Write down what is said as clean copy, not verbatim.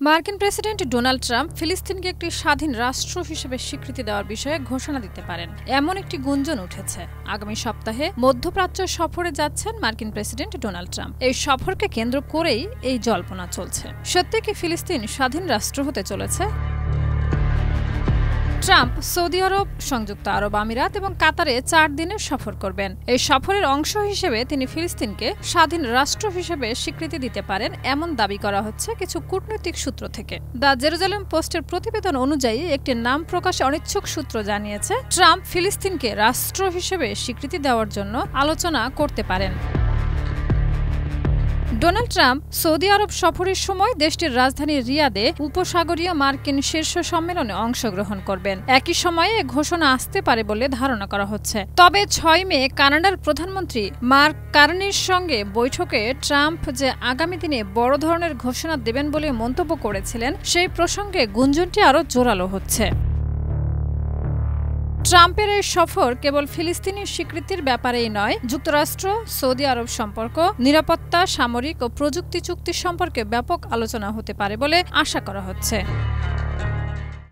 মার্কিন president Donald Trump ফিলিস্তিনকে একটি স্বাধীন রাষ্ট্র হিসেবে স্বীকৃতি দেওয়ার বিষয়ে ঘোষণা দিতে পারেন এমন একটি গুঞ্জন উঠেছে। আগামী সপ্তাহে মধ্যপ্রাচ্য সফরে যাচ্ছেন মার্কিন প্রেসিডেন্ট ডোনাল্ড ট্রাম্প। এই সফরকে কেন্দ্র করেই এই জল্পনা চলছে। সত্যি কি ফিলিস্তিন স্বাধীন রাষ্ট্র হতে চলেছে? ট্রাম্প সৌদি আরব, সংযুক্ত আরব আমিরাত এবং কাতারে 4 দিনের সফর করবেন। এই সফরের অংশ হিসেবে তিনি ফিলিস্তিনকে স্বাধীন রাষ্ট্র হিসেবে স্বীকৃতি দিতে পারেন এমন দাবি করা হচ্ছে কিছু কূটনৈতিক সূত্র থেকে। দ্য জেরুজালেম পোস্টের প্রতিবেদন অনুযায়ী একটি নাম প্রকাশে অনিচ্ছুক সূত্র জানিয়েছে, ট্রাম্প ফিলিস্তিনকে রাষ্ট্র হিসেবে স্বীকৃতি দেওয়ার জন্য আলোচনা করতে পারেন। ডোনাল্ড ট্রাম্প সৌদি আরব সফরের সময় দেশটির রাজধানী রিয়াদে উপসাগরীয় মার্কিন শীর্ষ সম্মেলনে অংশগ্রহণ করবেন। একই সময়ে ঘোষণা আসতে পারে বলে ধারণা করা হচ্ছে। তবে 6 মে কানাডার প্রধানমন্ত্রী মার্ক কার্নির সঙ্গে বৈঠকে ট্রাম্প যে আগামী দিনে বড় ধরনের ঘোষণা দেবেন বলে মন্তব্য করেছিলেন, সেই প্রসঙ্গে গুঞ্জনটি আরও জোরালো হচ্ছে। ট্রাম্পের এই সফর কেবল ফিলিস্তিনের স্বীকৃতির ব্যাপারেই নয়, যুক্তরাষ্ট্র সৌদি আরব সম্পর্ক, নিরাপত্তা, সামরিক ও প্রযুক্তি চুক্তি সম্পর্কে ব্যাপক আলোচনা হতে পারে বলে আশা করা হচ্ছে।